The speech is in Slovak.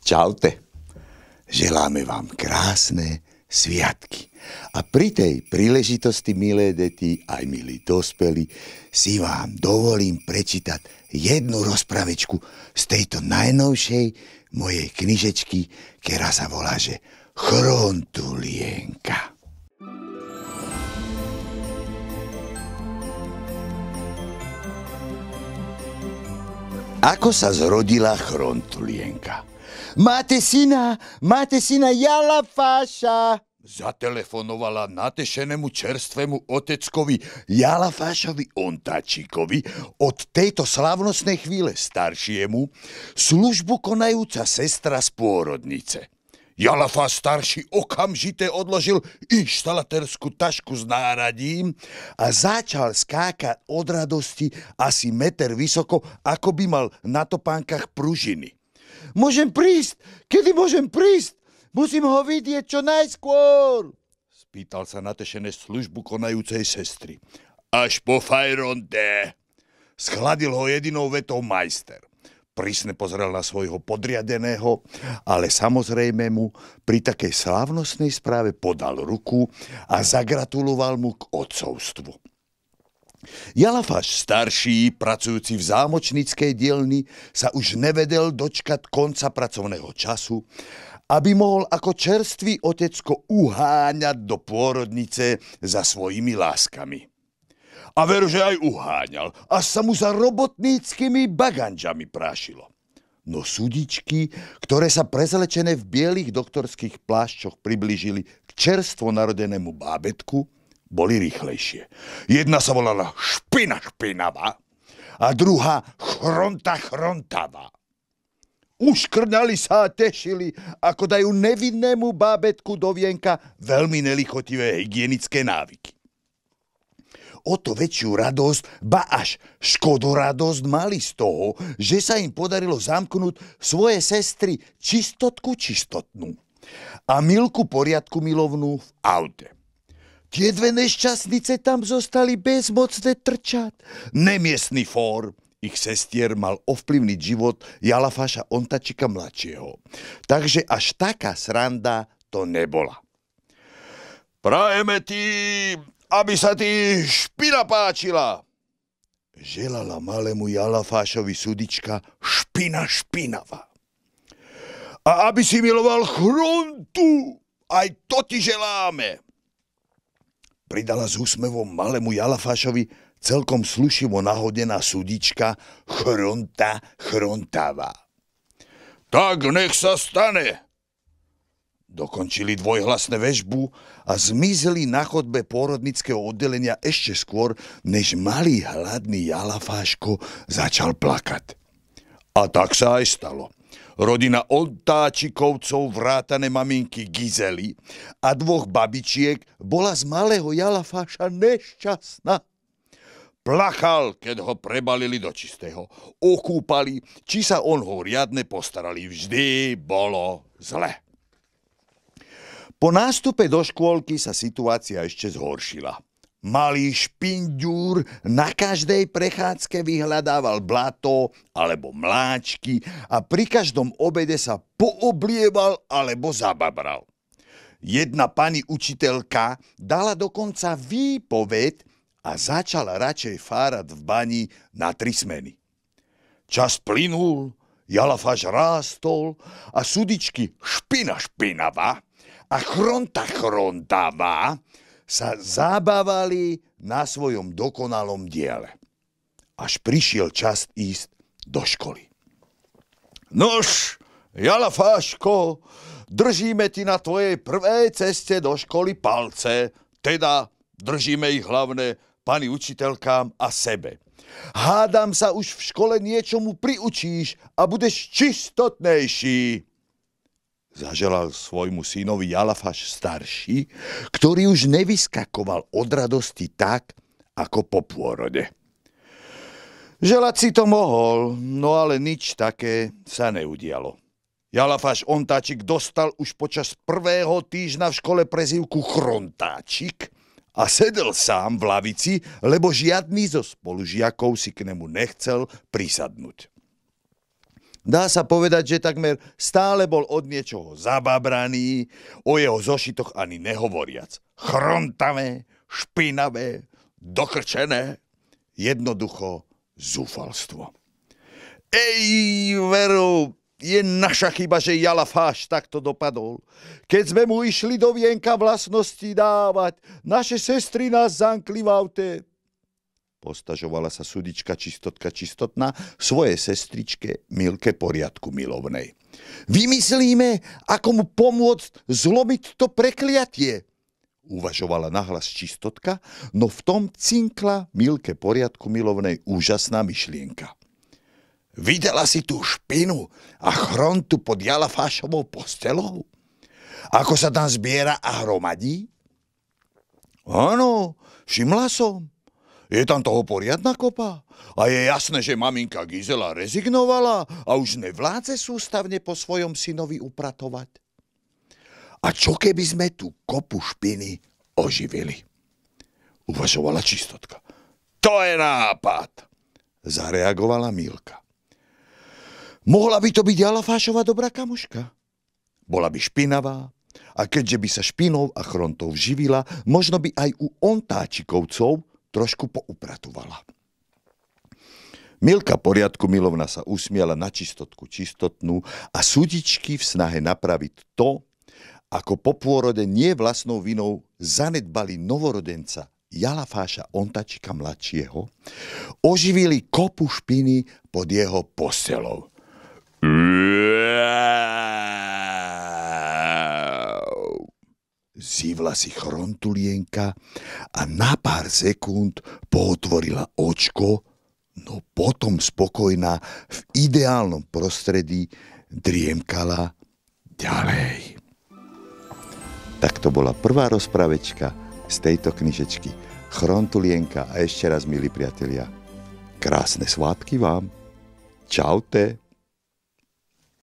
Čaute. Želáme vám krásne sviatky. A pri tej príležitosti, milé deti, aj milí dospelí, si vám dovolím prečítať jednu rozprávečku z tejto najnovšej mojej knižečky, ktorá sa volá, že Chrontulienka. Ako sa zrodila Chrontulienka? Máte syna Jalafáša, zatelefonovala natešenému čerstvému oteckovi Jalafášovi Ontáčikovi, od tejto slávnostnej chvíle staršiemu, službu konajúca sestra z pôrodnice. Jalafáš starší okamžite odložil inštalaterskú tašku s náradím a začal skákať od radosti asi meter vysoko, ako by mal na topánkach pružiny. Môžem prísť? Kedy môžem prísť? Musím ho vidieť čo najskôr, spýtal sa natešené službu konajúcej sestry. Až po fajronde, schladil ho jedinou vetou majster. Prísne pozrel na svojho podriadeného, ale samozrejme mu pri takej slávnostnej správe podal ruku a zagratuloval mu k otcovstvu. Jalafáš starší, pracujúci v zámočníckej dielni, sa už nevedel dočkať konca pracovného času, aby mohol ako čerstvý otecko uháňať do pôrodnice za svojimi láskami. A veru, že aj uháňal, až sa mu za robotníckymi baganžami prášilo. No súdičky, ktoré sa prezlečené v bielých doktorských plášťoch priblížili k čerstvo narodenému bábätku, boli rýchlejšie. Jedna sa volala Špina špinavá a druhá Chronta chrontavá. Uškrňali sa a tešili, ako dajú nevinnému bábätku do vienka veľmi nelichotivé hygienické návyky. O to väčšiu radosť, ba až škodoradosť mali z toho, že sa im podarilo zamknúť svoje sestry čistotku čistotnú a Milku poriadku milovnú v aute. Tie dve nešťastnice tam zostali bezmocné trčať. Nemiestný fór ich sestier mal ovplyvniť život Jalafáša Ontáčika mladšieho. Takže až taká sranda to nebola. Prajeme ti, aby sa ti špina páčila, želala malému Jalafášovi sudička Špina špinavá. A aby si miloval Chrontu, aj to ti želáme, pridala s úsmevom malému Jalafášovi celkom slušivo nahodená sudička Chronta chrontavá. Tak nech sa stane, dokončili dvojhlasné vežbu a zmizli na chodbe pôrodnického oddelenia ešte skôr, než malý hladný Jalafáško začal plakať. A tak sa aj stalo. Rodina Ontáčikovcov vrátane maminky Gizely a dvoch babičiek bola z malého Jalafáša nešťastná. Plachal, keď ho prebalili do čistého. Okúpali, či sa on ho riadne postarali. Vždy bolo zle. Po nástupe do škôlky sa situácia ešte zhoršila. Malý špinďúr na každej prechádzke vyhľadával blato alebo mláčky a pri každom obede sa pooblieval alebo zababral. Jedna pani učiteľka dala dokonca výpoveď a začala radšej fárať v bani na 3 smeny. Čas plynul, Jalafáš rástol a sudičky Špina špinavá a Chronta chrontavá sa zabávali na svojom dokonalom diele. Až prišiel čas ísť do školy. Nož, Jalafáško, držíme ti na tvojej prvej ceste do školy palce, teda držíme ich hlavne pani učiteľkám a sebe. Hádam sa už v škole niečomu priučíš a budeš čistotnejší, zaželal svojmu synovi Jalafáš starší, ktorý už nevyskakoval od radosti tak, ako po pôrode. Želať si to mohol, no ale nič také sa neudialo. Jalafáš Ontáčik dostal už počas prvého týždňa v škole prezývku Chrontáčik a sedel sám v lavici, lebo žiadny zo spolužiakov si k nemu nechcel prisadnúť. Dá sa povedať, že takmer stále bol od niečoho zababraný, o jeho zošitoch ani nehovoriac. Chrontavé, špinavé, dokrčené, jednoducho zúfalstvo. Ej, veru, je naša chyba, že Jalafáš takto dopadol. Keď sme mu išli do vienka vlastnosti dávať, naše sestry nás zamkli v aute. Postažovala sa sudička Čistotka Čistotná svojej sestričke Milke Poriadku Milovnej. Vymyslíme, ako mu pomôcť zlomiť to prekliatie, uvažovala nahlas Čistotka, no v tom cinkla Milke Poriadku Milovnej úžasná myšlienka. Videla si tú špinu a chrontu pod Jalafášovou postelou? Ako sa tam zbiera a hromadí? Áno, všimla som. Je tam toho poriadna kopa. A je jasné, že maminka Gizela rezignovala a už nevládze sústavne po svojom synovi upratovať. A čo keby sme tú kopu špiny oživili? Uvažovala Čistotka. To je nápad, zareagovala Milka. Mohla by to byť Jalafášova dobrá kamoška. Bola by špinavá a keďže by sa špinou a chrontou živila, možno by aj u Ontáčikovcov trošku poupratovala. Milka Poriadku Milovna sa usmiala na Čistotku Čistotnú a súdičky v snahe napraviť to, ako po pôrode nie vlastnou vinou zanedbali novorodenca Jalafáša Ontačika mladšieho, oživili kopu špiny pod jeho postelou. Zívla si chrontulienka a na pár sekúnd pootvorila očko, no potom spokojná v ideálnom prostredí driemkala ďalej. Tak to bola prvá rozprávečka z tejto knižečky Chrontulienka a ešte raz, milí priatelia, krásne svátky vám. Čaute.